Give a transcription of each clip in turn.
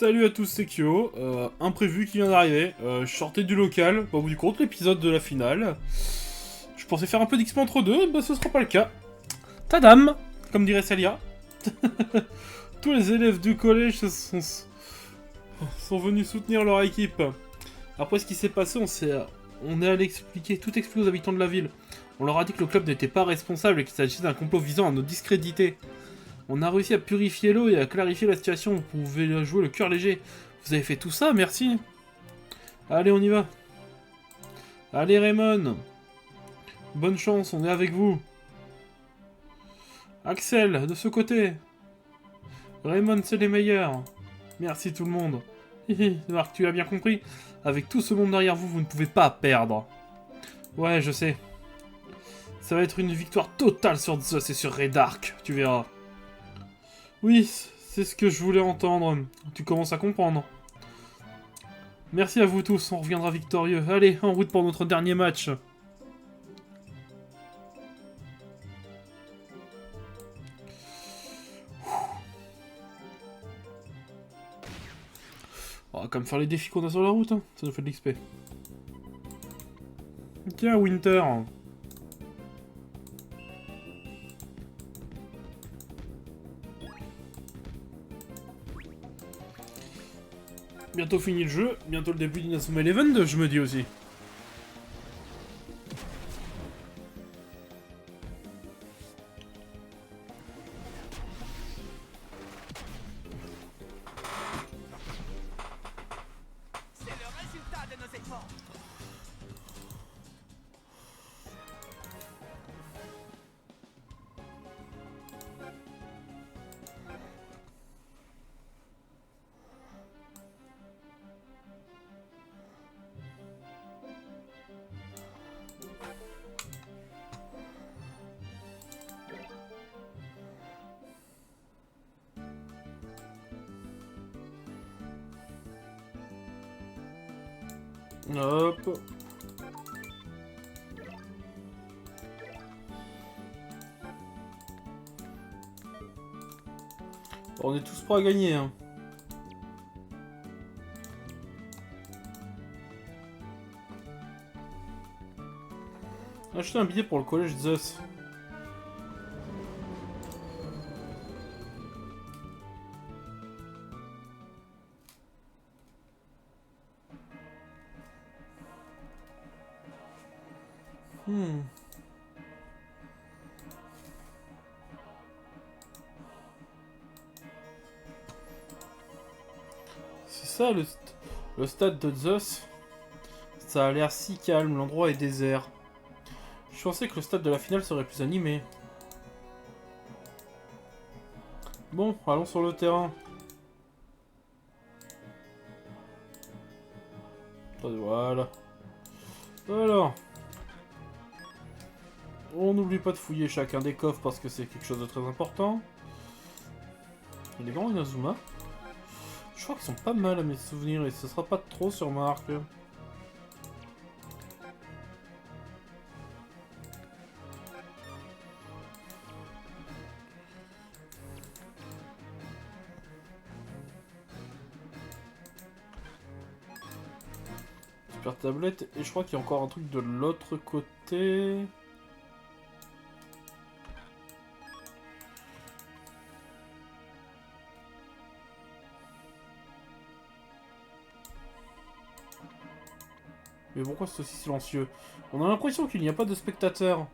Salut à tous, c'est Kyo. Imprévu qui vient d'arriver. Je sortais du local, au bout du compte, l'épisode de la finale. Je pensais faire un peu d'XP entre deux, bah ce sera pas le cas. Tadam, comme dirait Celia. Tous les élèves du collège sont venus soutenir leur équipe. Après ce qui s'est passé, on est allé tout expliquer aux habitants de la ville. On leur a dit que le club n'était pas responsable et qu'il s'agissait d'un complot visant à nous discréditer. On a réussi à purifier l'eau et à clarifier la situation. Vous pouvez jouer le cœur léger. Vous avez fait tout ça, merci. Allez, on y va. Allez, Raymond. Bonne chance, on est avec vous. Axel, de ce côté. Raymond, c'est les meilleurs. Merci tout le monde. Hihi, Marc, tu as bien compris. Avec tout ce monde derrière vous, vous ne pouvez pas perdre. Ouais, je sais. Ça va être une victoire totale sur Zeus et sur Redark, tu verras. Oui, c'est ce que je voulais entendre. Tu commences à comprendre. Merci à vous tous, on reviendra victorieux. Allez, en route pour notre dernier match. On va quand même faire les défis qu'on a sur la route, hein. Ça nous fait de l'XP. Tiens, Winter. Bientôt fini le jeu, bientôt le début d'Inazuma Eleven, je me dis aussi. C'est le résultat de nos efforts. Hop. On est tous prêts à gagner, hein. Acheter un billet pour le collège Zeus. C'est ça le stade de Zeus. Ça a l'air si calme, l'endroit est désert. Je pensais que le stade de la finale serait plus animé. Bon, allons sur le terrain. Voilà. Alors. On n'oublie pas de fouiller chacun des coffres parce que c'est quelque chose de très important. Il est grand Inazuma. Je crois qu'ils sont pas mal à mes souvenirs et ce sera pas trop sur Marc. Super tablette et je crois qu'il y a encore un truc de l'autre côté. Mais pourquoi c'est aussi silencieux? On a l'impression qu'il n'y a pas de spectateurs.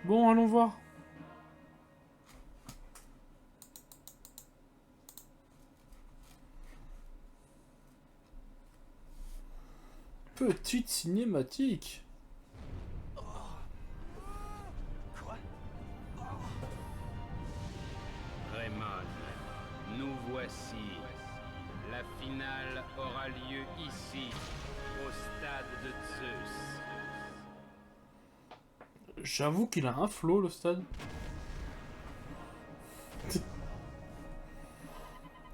Bon, allons voir. Petite cinématique. Quoi? Raymond, nous voici. La finale aura lieu ici, au stade de Zeus. J'avoue qu'il a un flow, le stade.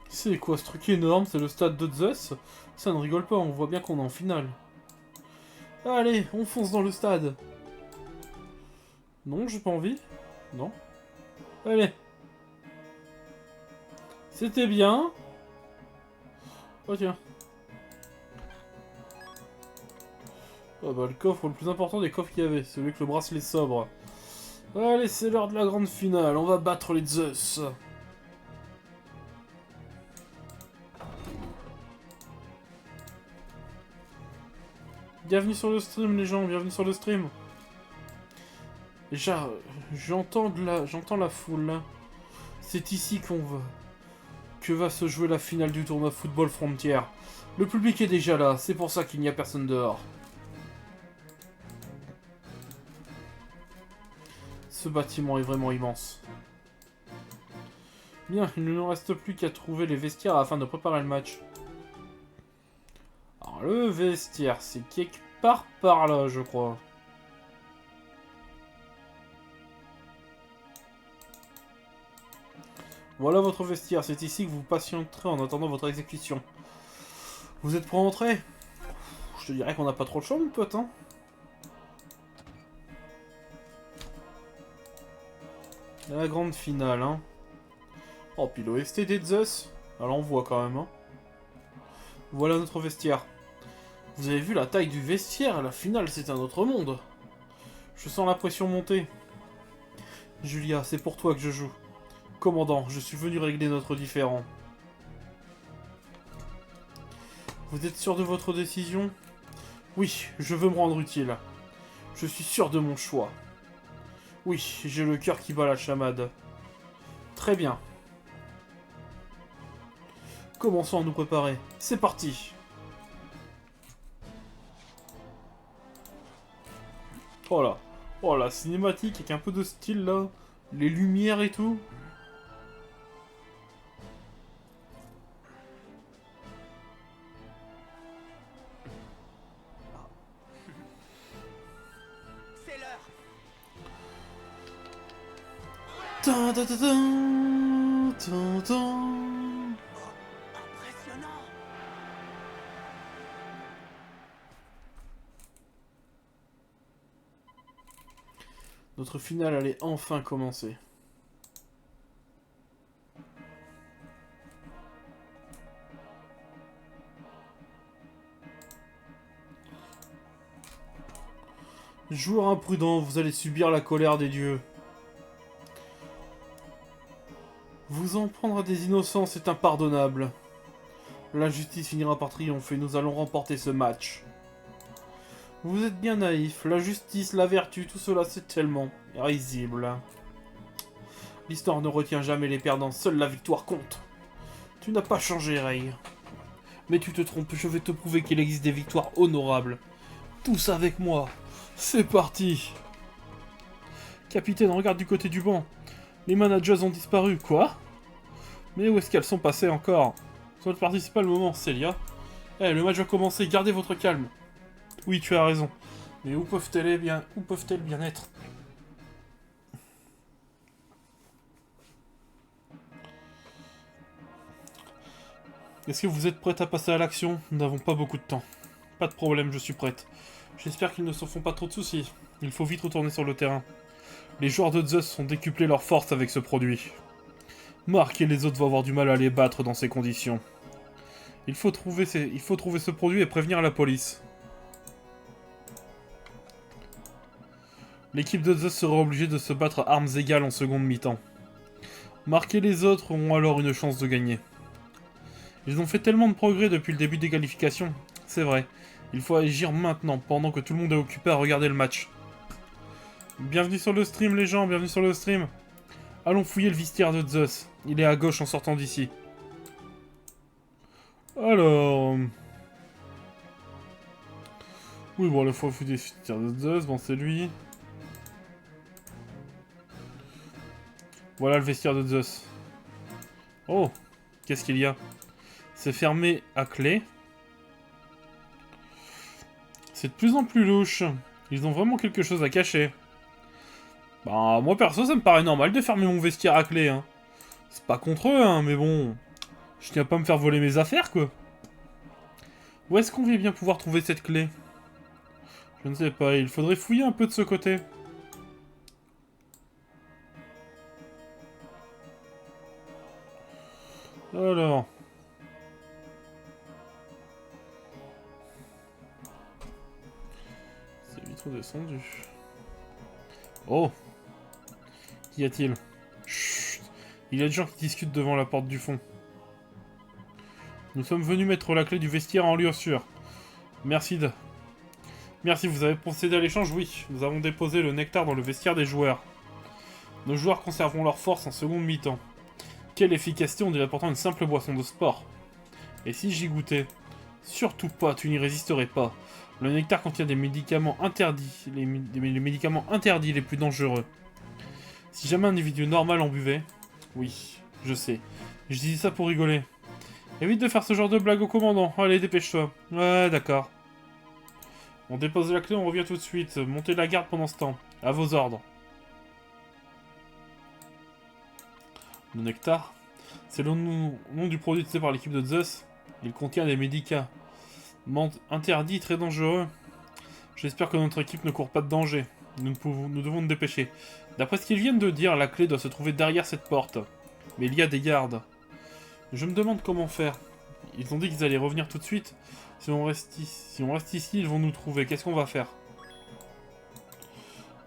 C'est quoi ce truc énorme? C'est le stade de Zeus? Ça ne rigole pas, on voit bien qu'on est en finale. Allez, on fonce dans le stade. Non, j'ai pas envie. Non. Allez. C'était bien. Oh tiens. Ah bah le coffre le plus important des coffres qu'il y avait, celui avec le bracelet sobre. Allez, c'est l'heure de la grande finale, on va battre les Zeus. Bienvenue sur le stream les gens, bienvenue sur le stream. Déjà, j'entends la foule là. C'est ici que va se jouer la finale du tournoi Football Frontier. Le public est déjà là, c'est pour ça qu'il n'y a personne dehors. Ce bâtiment est vraiment immense. Bien, il ne nous reste plus qu'à trouver les vestiaires afin de préparer le match. Alors le vestiaire, c'est quelque part par là, je crois. Voilà votre vestiaire, c'est ici que vous patienterez en attendant votre exécution. Vous êtes prêts à entrer? Je te dirais qu'on n'a pas trop le choix, mon pote, hein. La grande finale, hein. Oh, puis l'OST des Zeus. Alors on voit quand même, hein. Voilà notre vestiaire. Vous avez vu la taille du vestiaire? La finale, c'est un autre monde. Je sens la pression monter. Julia, c'est pour toi que je joue. Commandant, je suis venu régler notre différend. Vous êtes sûr de votre décision? Oui, je veux me rendre utile. Je suis sûr de mon choix. Oui, j'ai le cœur qui bat la chamade. Très bien. Commençons à nous préparer. C'est parti. Voilà. Oh la cinématique avec un peu de style là. Les lumières et tout. C'est l'heure. Tin, tin, tin, tin, tin, tin. Impressionnant. Notre finale allait enfin commencer. Joueur imprudent, vous allez subir la colère des dieux. Vous en prendre à des innocents, c'est impardonnable. La justice finira par triompher, nous allons remporter ce match. Vous êtes bien naïf, la justice, la vertu, tout cela c'est tellement risible. L'histoire ne retient jamais les perdants, seule la victoire compte. Tu n'as pas changé, Rey. Mais tu te trompes, je vais te prouver qu'il existe des victoires honorables. Tous avec moi. C'est parti. Capitaine, regarde du côté du banc. Les managers ont disparu, quoi? Mais où est-ce qu'elles sont passées encore? Soit parti, c'est pas le moment, Célia. Eh, le match va commencer, gardez votre calme. Oui, tu as raison. Mais où peuvent-elles bien être? Est-ce que vous êtes prête à passer à l'action? Nous n'avons pas beaucoup de temps. Pas de problème, je suis prête. J'espère qu'ils ne se font pas trop de soucis. Il faut vite retourner sur le terrain. Les joueurs de Zeus ont décuplé leur force avec ce produit. Mark et les autres vont avoir du mal à les battre dans ces conditions. Il faut trouver ce produit et prévenir la police. L'équipe de Zeus sera obligée de se battre à armes égales en seconde mi-temps. Mark et les autres auront alors une chance de gagner. Ils ont fait tellement de progrès depuis le début des qualifications. C'est vrai. Il faut agir maintenant, pendant que tout le monde est occupé à regarder le match. Bienvenue sur le stream les gens, bienvenue sur le stream. Allons fouiller le vestiaire de Zeus. Il est à gauche en sortant d'ici. Alors... Oui, bon, il faut fouiller le vestiaire de Zeus, bon, c'est lui. Voilà le vestiaire de Zeus. Oh, qu'est-ce qu'il y a? C'est fermé à clé. C'est de plus en plus louche. Ils ont vraiment quelque chose à cacher. Bah, moi perso, ça me paraît normal de fermer mon vestiaire à clé, hein. C'est pas contre eux, hein, mais bon... Je tiens pas à me faire voler mes affaires, quoi. Où est-ce qu'on va bien pouvoir trouver cette clé? Je ne sais pas, il faudrait fouiller un peu de ce côté. Alors... Descendu. Oh! Qu'y a-t-il? Chut! Il y a des gens qui discutent devant la porte du fond. Nous sommes venus mettre la clé du vestiaire en lieu sûr. Merci, vous avez procédé à l'échange? Oui. Nous avons déposé le nectar dans le vestiaire des joueurs. Nos joueurs conserveront leur force en seconde mi-temps. Quelle efficacité, on dirait pourtant une simple boisson de sport. Et si j'y goûtais? Surtout pas, tu n'y résisterais pas. Le nectar contient des médicaments interdits, les médicaments interdits les plus dangereux. Si jamais un individu normal en buvait... Oui, je sais. Je disais ça pour rigoler. Évite de faire ce genre de blague au commandant. Allez, dépêche-toi. Ouais, d'accord. On dépose la clé, on revient tout de suite. Montez la garde pendant ce temps. À vos ordres. Le nectar, c'est le nom du produit utilisé par l'équipe de Zeus. Il contient des médicaments interdits, très dangereux. J'espère que notre équipe ne court pas de danger. Nous devons nous dépêcher. D'après ce qu'ils viennent de dire, la clé doit se trouver derrière cette porte. Mais il y a des gardes. Je me demande comment faire. Ils ont dit qu'ils allaient revenir tout de suite. Si on reste ici, ils vont nous trouver. Qu'est-ce qu'on va faire?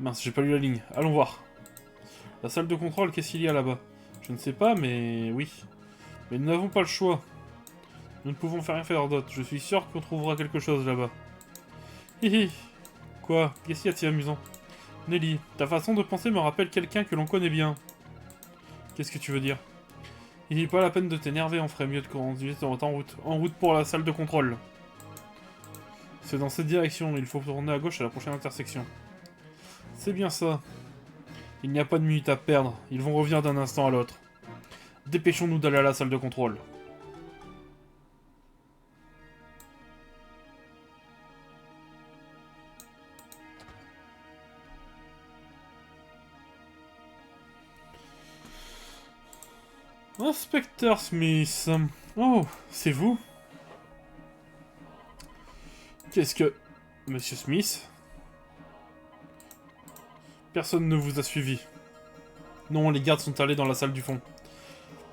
Mince, j'ai pas lu la ligne. Allons voir. La salle de contrôle, qu'est-ce qu'il y a là-bas? Je ne sais pas, mais oui. Mais nous n'avons pas le choix. Nous ne pouvons rien faire d'autre. Je suis sûr qu'on trouvera quelque chose là-bas. Hihi. Quoi? Qu'est-ce qu'il y a de si amusant? Nelly, ta façon de penser me rappelle quelqu'un que l'on connaît bien. Qu'est-ce que tu veux dire? Il n'est pas la peine de t'énerver, on ferait mieux de conduire en route. En route pour la salle de contrôle. C'est dans cette direction, il faut tourner à gauche à la prochaine intersection. C'est bien ça. Il n'y a pas de minute à perdre, ils vont revenir d'un instant à l'autre. Dépêchons-nous d'aller à la salle de contrôle. Inspecteur Smith. Oh, c'est vous? Qu'est-ce que... Monsieur Smith? Personne ne vous a suivi. Non, les gardes sont allés dans la salle du fond.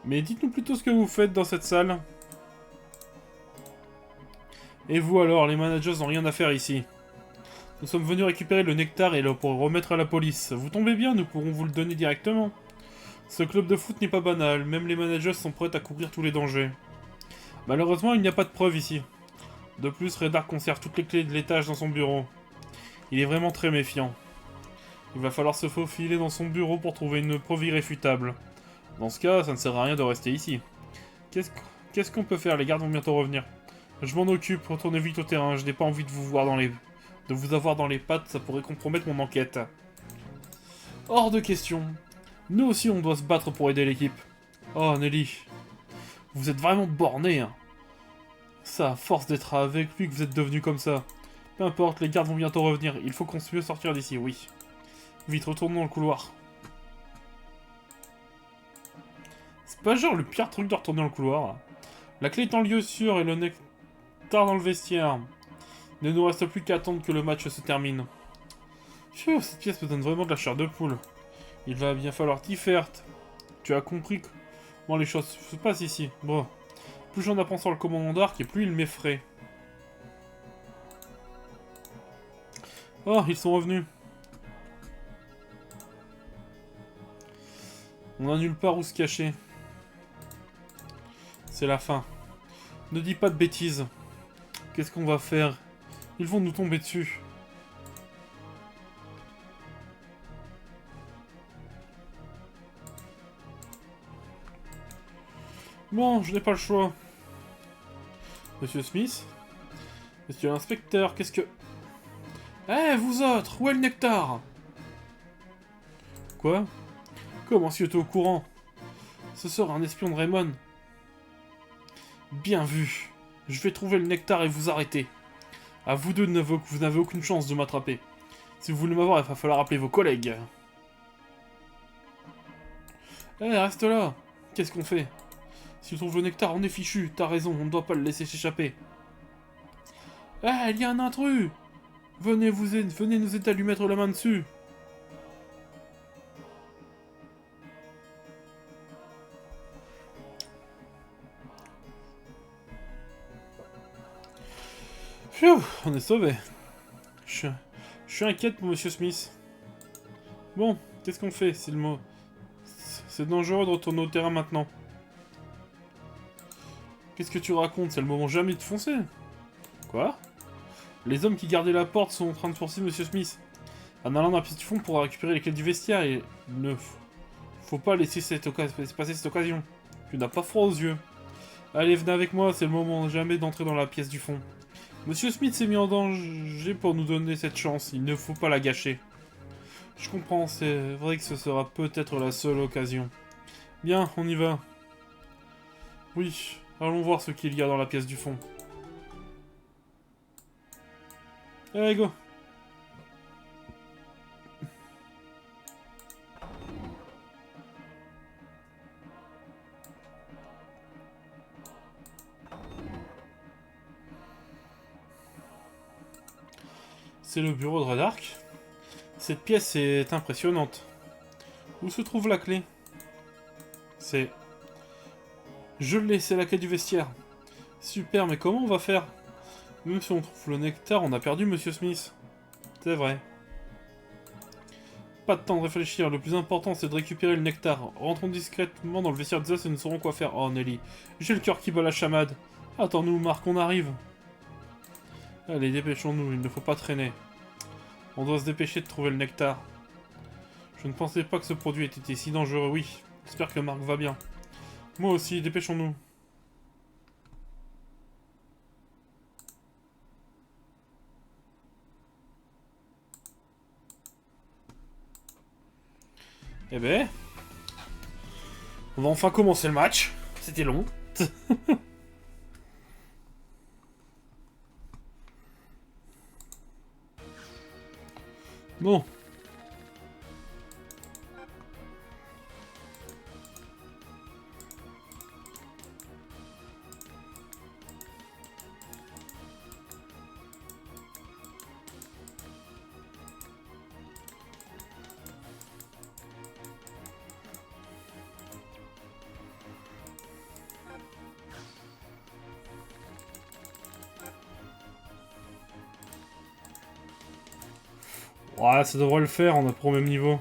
Mais dites-nous plutôt ce que vous faites dans cette salle. Et vous alors, les managers n'ont rien à faire ici. Nous sommes venus récupérer le nectar et le pour remettre à la police. Vous tombez bien, nous pourrons vous le donner directement. Ce club de foot n'est pas banal, même les managers sont prêts à couvrir tous les dangers. Malheureusement, il n'y a pas de preuves ici. De plus, Redar conserve toutes les clés de l'étage dans son bureau. Il est vraiment très méfiant. Il va falloir se faufiler dans son bureau pour trouver une preuve irréfutable. Dans ce cas, ça ne sert à rien de rester ici. Qu'est-ce qu'on peut faire? Les gardes vont bientôt revenir. Je m'en occupe, retournez vite au terrain, je n'ai pas envie de vous avoir dans les pattes, ça pourrait compromettre mon enquête. Hors de question. Nous aussi, on doit se battre pour aider l'équipe. Oh, Nelly. Vous êtes vraiment borné, hein. Ça, à force d'être avec lui que vous êtes devenu comme ça. Peu importe, les gardes vont bientôt revenir. Il faut qu'on se mieux sortir d'ici, oui. Vite, retournons dans le couloir. C'est pas genre le pire truc de retourner dans le couloir. La clé est en lieu sûr et le nectar dans le vestiaire. Il ne nous reste plus qu'à attendre que le match se termine. Pfiou, cette pièce me donne vraiment de la chair de poule. Il va bien falloir t'y faire. Tu as compris comment les choses se passent ici. Bon. Plus j'en apprends sur le commandant d'Arc et plus il m'effraie. Oh, ils sont revenus. On n'a nulle part où se cacher. C'est la fin. Ne dis pas de bêtises. Qu'est-ce qu'on va faire? Ils vont nous tomber dessus. Bon, je n'ai pas le choix. Monsieur Smith? Monsieur l'inspecteur, qu'est-ce que... Eh, vous autres, où est le nectar? Quoi? Comment si tu es au courant? Ce sera un espion de Raymond. Bien vu. Je vais trouver le nectar et vous arrêter. À vous deux, vous n'avez aucune chance de m'attraper. Si vous voulez m'avoir, il va falloir appeler vos collègues. Eh, reste là. Qu'est-ce qu'on fait? Si on trouve le nectar, on est fichu. T'as raison, on ne doit pas le laisser s'échapper. Eh, il y a un intrus! Venez nous aider à lui mettre la main dessus. Pfiou, on est sauvés. Je Je suis inquiète pour Monsieur Smith. Bon, qu'est-ce qu'on fait? C'est le mot. C'est dangereux de retourner au terrain maintenant. Qu'est-ce que tu racontes? C'est le moment jamais de foncer. Quoi? Les hommes qui gardaient la porte sont en train de forcer Monsieur Smith. En allant dans la pièce du fond pour récupérer les clés du vestiaire et... Ne faut pas laisser passer cette occasion. Tu n'as pas froid aux yeux. Allez, venez avec moi, c'est le moment jamais d'entrer dans la pièce du fond. Monsieur Smith s'est mis en danger pour nous donner cette chance, il ne faut pas la gâcher. Je comprends, c'est vrai que ce sera peut-être la seule occasion. Bien, on y va. Oui, allons voir ce qu'il y a dans la pièce du fond. Allez, go! C'est le bureau de Redark. Cette pièce est impressionnante. Où se trouve la clé? C'est... Je l'ai, c'est la clé du vestiaire. Super, mais comment on va faire? Même si on trouve le nectar, on a perdu Monsieur Smith. C'est vrai. Pas de temps de réfléchir, le plus important c'est de récupérer le nectar. Rentrons discrètement dans le vestiaire de Zeus et nous saurons quoi faire. Oh Nelly, j'ai le cœur qui bat la chamade. Attends-nous, Marc, on arrive. Allez, dépêchons-nous, il ne faut pas traîner. On doit se dépêcher de trouver le nectar. Je ne pensais pas que ce produit ait été si dangereux, oui. J'espère que Marc va bien. Moi aussi, dépêchons-nous. Eh ben... On va enfin commencer le match. C'était long. Bon. Ouais, ça devrait le faire, on a pas au même niveau.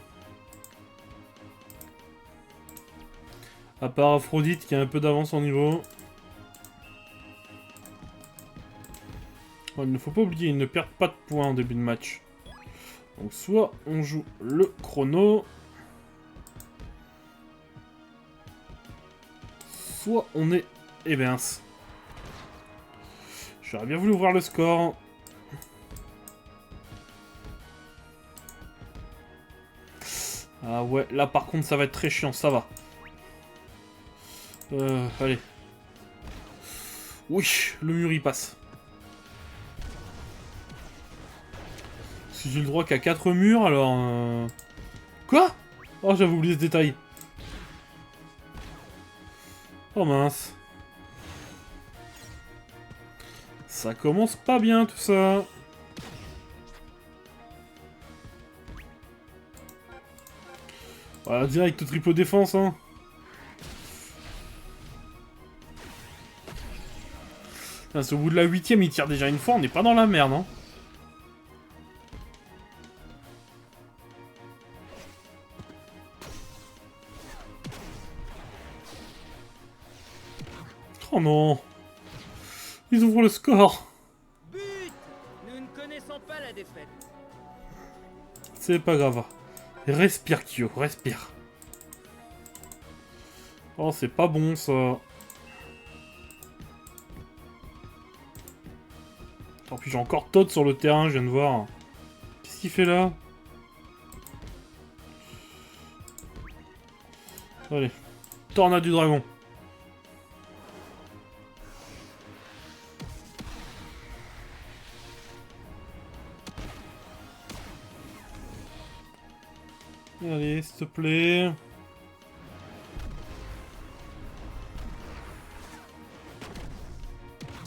À part Aphrodite qui a un peu d'avance en niveau. Il ne faut pas oublier, ils ne perdent pas de points en début de match. Donc soit on joue le chrono, soit on est... Eh ben... J'aurais bien voulu ouvrir le score. Ah ouais, là par contre ça va être très chiant, ça va. Allez. Oui, le mur il passe. Si j'ai le droit qu'à 4 murs, alors... Quoi? Oh, j'avais oublié ce détail. Oh mince. Ça commence pas bien tout ça. Voilà, direct triple défense, hein. C'est au bout de la 8ème, il tire déjà une fois, on n'est pas dans la merde, hein. Oh non. Ils ouvrent le score. But! Nous ne connaissons pas la défaite. C'est pas grave. Respire, Kyo, respire. Oh, c'est pas bon, ça. Tant pis, j'ai encore Todd sur le terrain, je viens de voir. Qu'est-ce qu'il fait là? Allez. Tornade du dragon. Allez, s'il te plaît.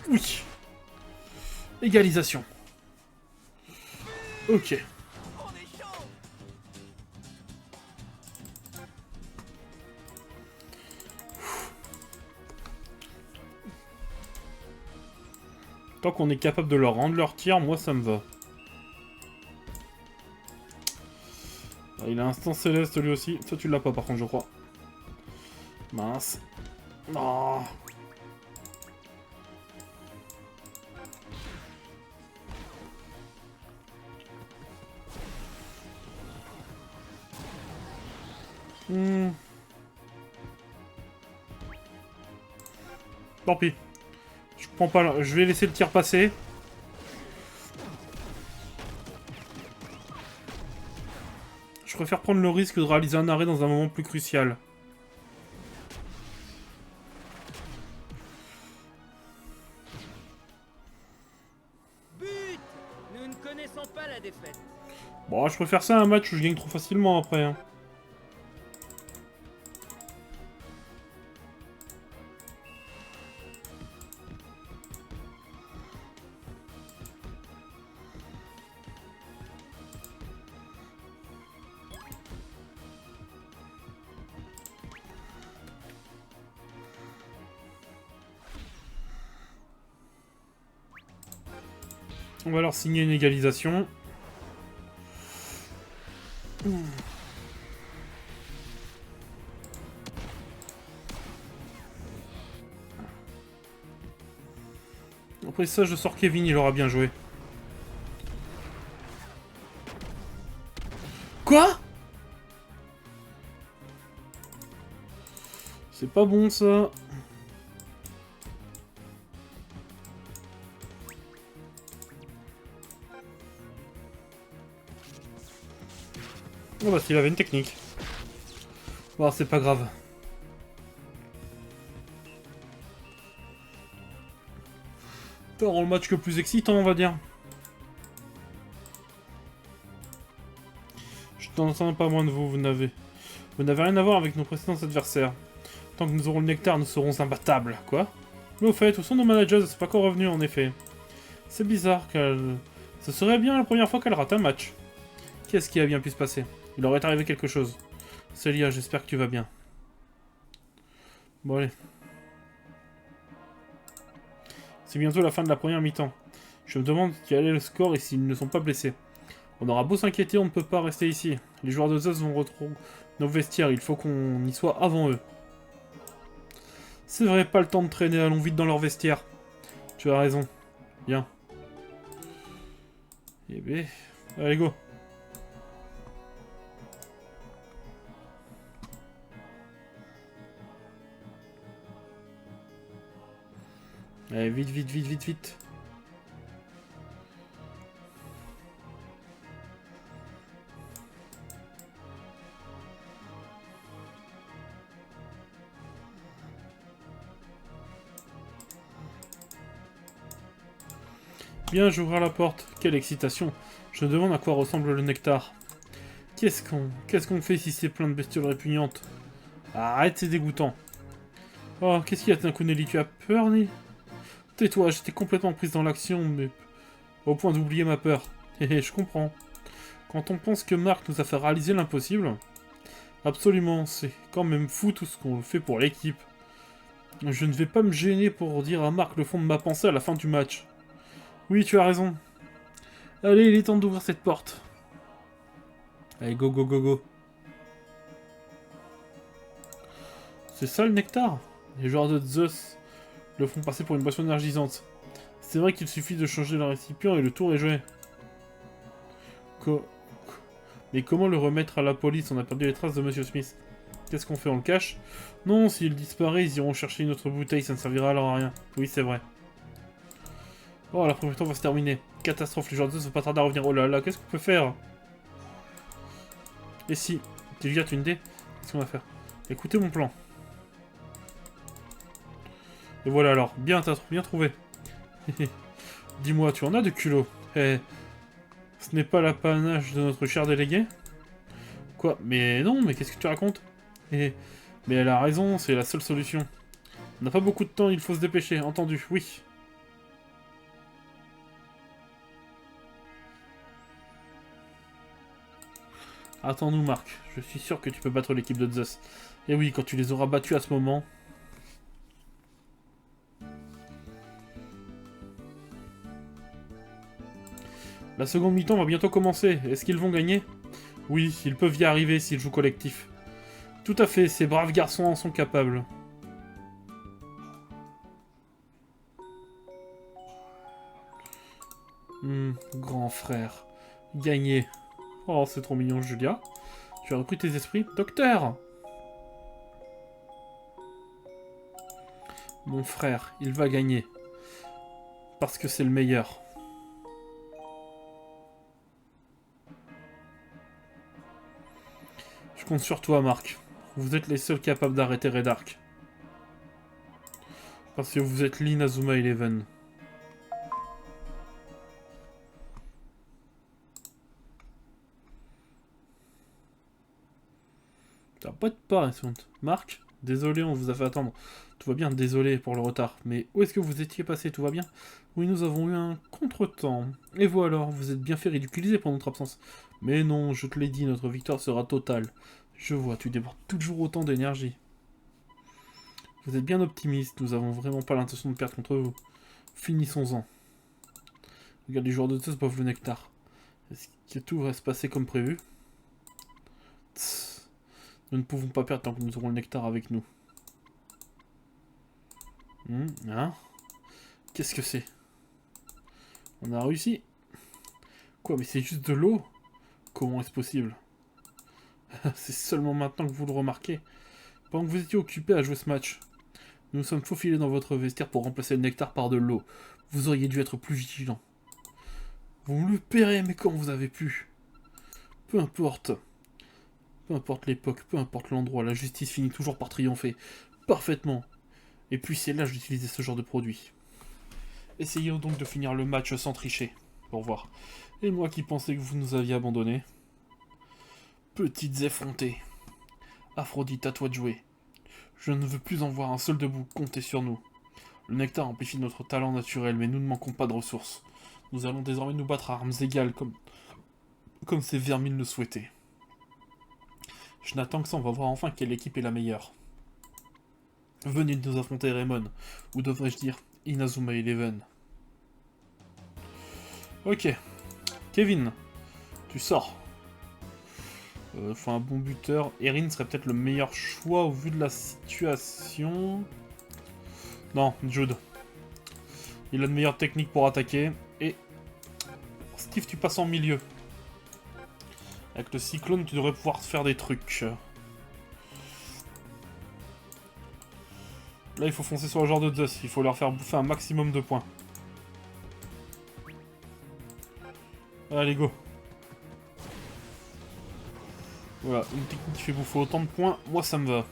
Oui. Égalisation. Ok. On est chaud! Tant qu'on est capable de leur rendre leur tir, moi ça me va. Il a instant céleste lui aussi. Toi tu l'as pas par contre je crois. Mince. Oh. Tant pis. Je prends pas. Je vais laisser le tir passer. Je préfère prendre le risque de réaliser un arrêt dans un moment plus crucial. But! Nous ne connaissons pas la défaite. Bon, je préfère ça à un match où je gagne trop facilement après. Hein. On va leur signer une égalisation. Après ça, je sors Kevin, il aura bien joué. Quoi? C'est pas bon ça. Oh bah s'il avait une technique. Bon, c'est pas grave. Ça rend le match le plus excitant, on va dire. Je t'entends pas moins de vous, vous n'avez rien à voir avec nos précédents adversaires. Tant que nous aurons le nectar, nous serons imbattables. Quoi? Mais au fait, où sont nos managers? Ils sont pas encore revenus, en effet. C'est bizarre qu'elle... Ce serait bien la première fois qu'elle rate un match. Qu'est-ce qui a bien pu se passer? Il aurait arrivé quelque chose. Célia, j'espère que tu vas bien. Bon, allez. C'est bientôt la fin de la première mi-temps. Je me demande quel est le score et s'ils ne sont pas blessés. On aura beau s'inquiéter, on ne peut pas rester ici. Les joueurs de Zeus vont retrouver nos vestiaires, il faut qu'on y soit avant eux. C'est vrai, pas le temps de traîner, allons vite dans leur vestiaire. Tu as raison. Bien. Eh ben... Allez, go. Allez, vite, vite, vite, vite, vite. Bien, j'ouvre la porte. Quelle excitation. Je me demande à quoi ressemble le nectar. Qu'est-ce qu'on fait si c'est plein de bestioles répugnantes? Arrête, c'est dégoûtant. Oh, qu'est-ce qu'il y a d'un coup, Nelly? Tu as peur, Nelly? Tais-toi, j'étais complètement prise dans l'action, mais... Au point d'oublier ma peur. Hé, je comprends. Quand on pense que Marc nous a fait réaliser l'impossible... Absolument, c'est quand même fou tout ce qu'on fait pour l'équipe. Je ne vais pas me gêner pour dire à Marc le fond de ma pensée à la fin du match. Oui, tu as raison. Allez, il est temps d'ouvrir cette porte. Allez, go, go, go, go. C'est ça le nectar? Les joueurs de Zeus le font passer pour une boisson énergisante. C'est vrai qu'il suffit de changer le récipient et le tour est joué. Mais comment le remettre à la police? On a perdu les traces de Monsieur Smith. Qu'est-ce qu'on fait? On le cache? Non, s'il disparaît, ils iront chercher une autre bouteille, ça ne servira alors à rien. Oui, c'est vrai. Oh, la première tour va se terminer. Catastrophe, les joueurs de Zeus ne vont pas tarder à revenir. Oh là là, qu'est-ce qu'on peut faire? Et si tu jettes une dé, qu'est-ce qu'on va faire? Écoutez mon plan. Et voilà alors, bien, t'as bien trouvé. Dis-moi, tu en as de culot? Eh, ce n'est pas l'apanage de notre cher délégué? Quoi? Mais non, mais qu'est-ce que tu racontes? Eh, mais elle a raison, c'est la seule solution. On n'a pas beaucoup de temps, il faut se dépêcher, entendu, oui. Attends-nous, Marc. Je suis sûr que tu peux battre l'équipe de Zeus. Et oui, quand tu les auras battus à ce moment... La seconde mi-temps va bientôt commencer. Est-ce qu'ils vont gagner? Oui, ils peuvent y arriver s'ils jouent collectif. Tout à fait, ces braves garçons en sont capables. Grand frère. Gagné. Oh, c'est trop mignon, Julia. Tu as repris tes esprits? Docteur! Mon frère, il va gagner. Parce que c'est le meilleur. Je compte sur toi, Marc. Vous êtes les seuls capables d'arrêter Red Ark. Parce que vous êtes l'Inazuma Eleven. T'as pas de pas, Marc, désolé, on vous a fait attendre. Tout va bien, désolé pour le retard. Mais où est-ce que vous étiez passé? Tout va bien? Oui, nous avons eu un contretemps. Et vous alors, vous êtes bien fait ridiculiser pendant notre absence. Mais non, je te l'ai dit, notre victoire sera totale. Je vois, tu débordes toujours autant d'énergie. Vous êtes bien optimiste, nous avons vraiment pas l'intention de perdre contre vous. Finissons-en. Regarde, les joueurs de Zeus boivent le nectar. Est-ce que tout va se passer comme prévu? Tss. Nous ne pouvons pas perdre tant que nous aurons le nectar avec nous. Hein? Qu'est-ce que c'est? On a réussi. Quoi, mais c'est juste de l'eau? Comment est-ce possible? C'est seulement maintenant que vous le remarquez. Pendant que vous étiez occupé à jouer ce match, nous nous sommes faufilés dans votre vestiaire pour remplacer le nectar par de l'eau. Vous auriez dû être plus vigilant. Vous me le paierez, mais quand vous avez pu. Peu importe. Peu importe l'époque, peu importe l'endroit, la justice finit toujours par triompher. Parfaitement. Et puis c'est là que j'utilisais ce genre de produit. Essayons donc de finir le match sans tricher. Au revoir. Et moi qui pensais que vous nous aviez abandonnés. Petites effrontées. Aphrodite, à toi de jouer. Je ne veux plus en voir un seul debout, comptez sur nous. Le nectar amplifie notre talent naturel, mais nous ne manquons pas de ressources. Nous allons désormais nous battre à armes égales, comme ces vermines le souhaitaient. Je n'attends que ça, on va voir enfin quelle équipe est la meilleure. Venez nous affronter Raymond, ou devrais-je dire Inazuma Eleven. Ok. Kevin, tu sors. Faut un bon buteur. Erin serait peut-être le meilleur choix au vu de la situation. Non, Jude. Il a de meilleures techniques pour attaquer. Et Steve, tu passes en milieu. Avec le cyclone, tu devrais pouvoir faire des trucs. Là, il faut foncer sur le genre de Zeus. Il faut leur faire bouffer un maximum de points. Allez, go. Voilà, une technique qui fait bouffer autant de points, moi ça me va.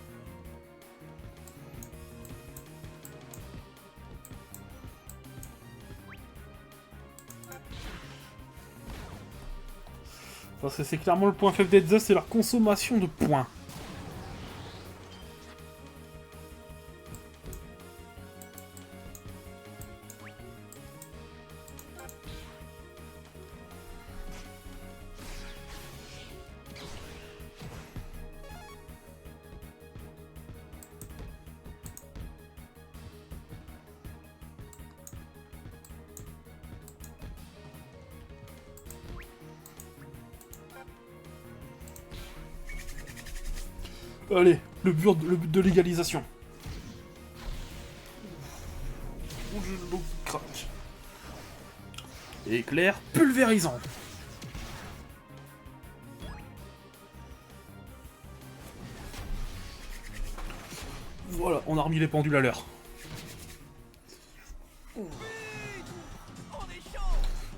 Parce que c'est clairement le point faible des Zeus, c'est leur consommation de points. Allez, le but de l'égalisation. Je le craque. Éclair pulvérisant. Voilà, on a remis les pendules à l'heure.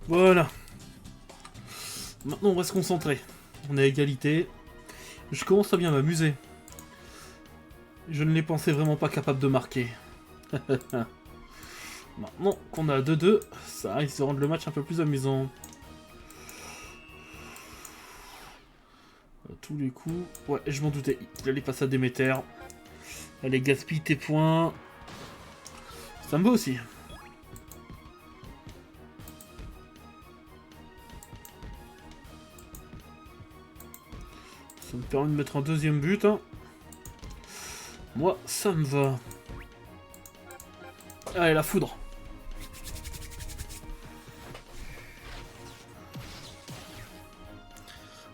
Voilà. Maintenant, on va se concentrer. On est à égalité. Je commence à bien m'amuser. Je ne les pensais vraiment pas capable de marquer. Maintenant qu'on a 2-2, ça risque de rendre le match un peu plus amusant. À tous les coups... Ouais, je m'en doutais qu'il allait passer à Déméter. Allez, gaspille tes points. Ça me va aussi. Ça me permet de mettre un deuxième but. Hein. Moi, ça me va. Allez, la foudre.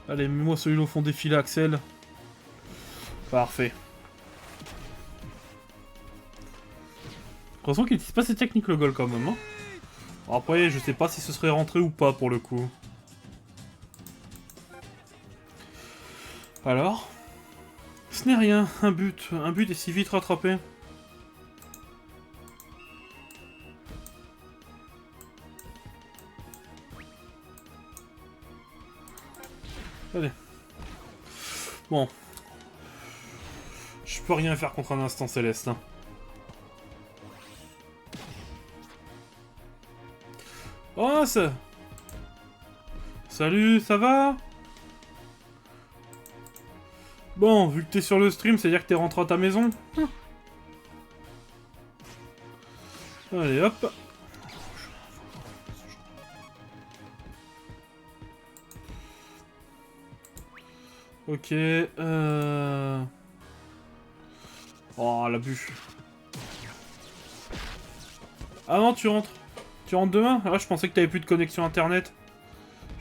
Allez, mets-moi celui-là au fond défilé, Axel. Parfait. J'ai l'impression qu'il n'utilise pas ses techniques, le goal, quand même. Hein. Après, je sais pas si ce serait rentré ou pas, pour le coup. Alors, ce n'est rien, un but est si vite rattrapé. Allez. Bon. Je peux rien faire contre un instant céleste. Hein. Oh, ça... Salut, ça va? Bon, vu que t'es sur le stream, c'est-à-dire que t'es rentré à ta maison. Allez, hop. Ok, Oh, l'abus. Ah non, tu rentres. Tu rentres demain? Ah, je pensais que t'avais plus de connexion internet.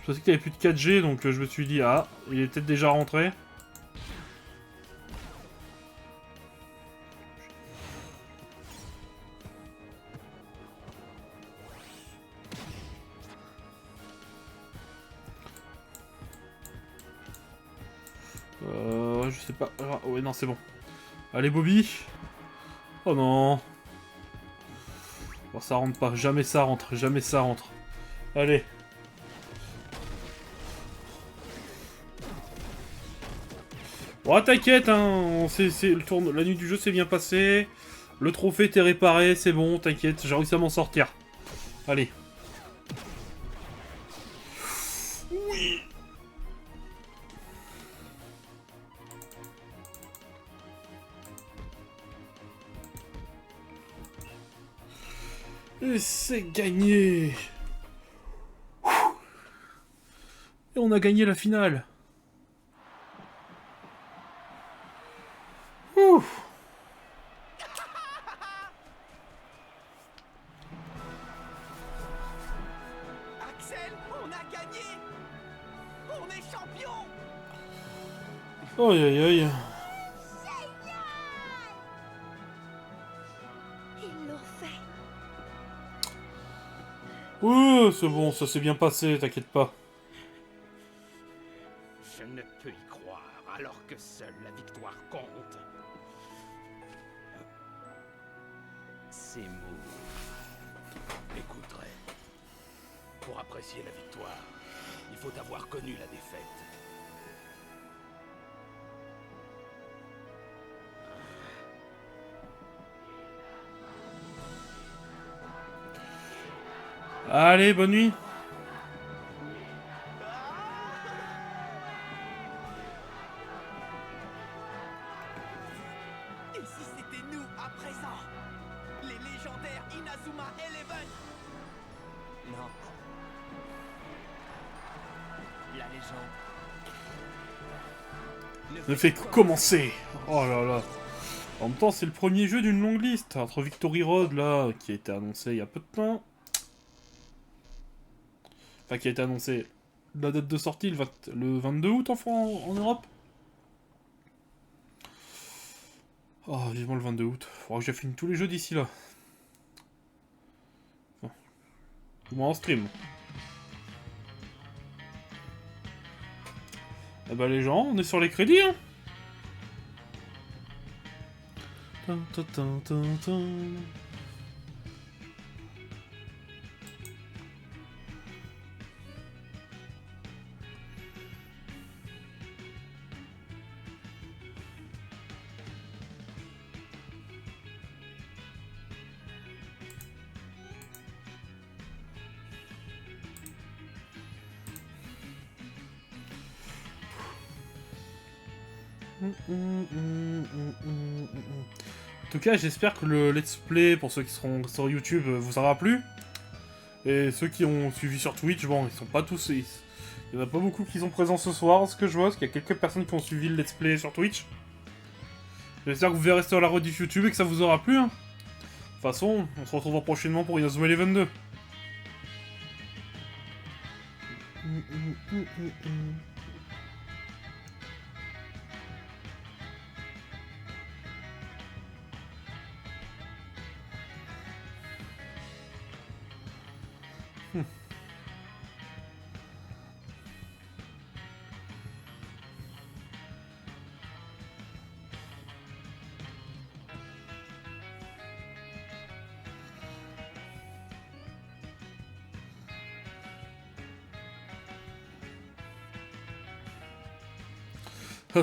Je pensais que t'avais plus de 4G, donc je me suis dit, ah, il est peut-être déjà rentré. Je sais pas. Ah, ouais, non, c'est bon. Allez, Bobby. Oh non. Bon, ça rentre pas. Jamais ça rentre. Jamais ça rentre. Allez. Bon, t'inquiète, hein. La nuit du jeu s'est bien passée. Le trophée était réparé. C'est bon, t'inquiète. J'ai réussi à m'en sortir. Allez. Oui. Et c'est gagné. Et on a gagné la finale. Ouf. Axel, on a gagné. On est champion. Aïe aïe aïe. Ils l'ont fait. Ouais, c'est bon, ça s'est bien passé, t'inquiète pas. Je ne peux y croire, alors que seule la victoire compte. Ces mots. Écoute, Ray, pour apprécier la victoire, il faut avoir connu la défaite. Allez, bonne nuit. Et si c'était nous à présent? Les légendaires Inazuma Eleven? Non. La légende Ne fait que commencer. Oh là là. En même temps, c'est le premier jeu d'une longue liste. Entre Victory Road, là, qui a été annoncé il y a peu de temps. Enfin, qui a été annoncé. La date de sortie, le 22 août en Europe. Oh, vivement le 22 août. Faudra que j'ai fini tous les jeux d'ici là. Enfin, au moins en stream. Eh ben les gens, on est sur les crédits, hein. Tin, tin, tin, tin, tin. En tout cas, j'espère que le let's play, pour ceux qui seront sur YouTube, vous aura plu. Et ceux qui ont suivi sur Twitch, bon, ils sont pas tous... Il y en a pas beaucoup qui sont présents ce soir, ce que je vois, parce qu'il y a quelques personnes qui ont suivi le let's play sur Twitch. J'espère que vous verrez sur la rediff YouTube et que ça vous aura plu. Hein. De toute façon, on se retrouvera prochainement pour Inazuma Eleven 2.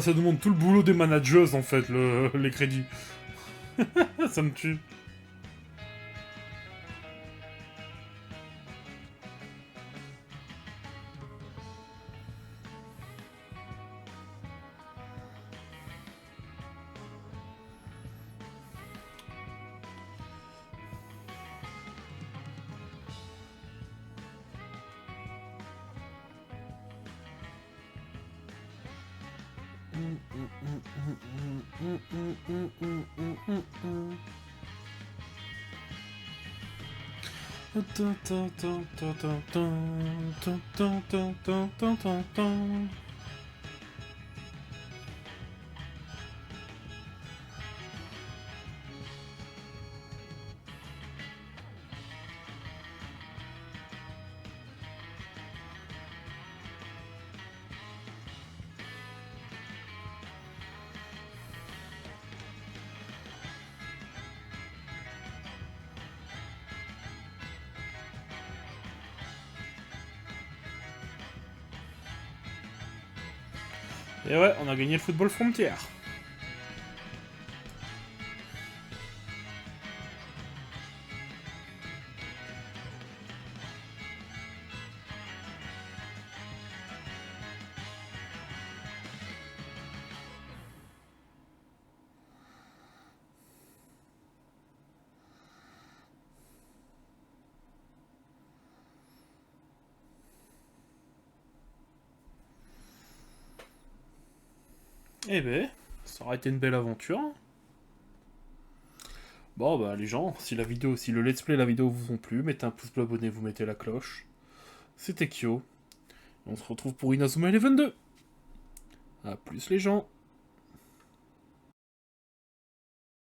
Ça demande tout le boulot des managers, en fait, les crédits. Ça me tue. Et ouais, on a gagné le football frontier. Eh ben, ça aurait été une belle aventure. Bon bah les gens, si le let's play et la vidéo vous ont plu, mettez un pouce bleu, abonnez-vous, mettez la cloche. C'était Kyo. On se retrouve pour Inazuma Eleven 2. A plus les gens.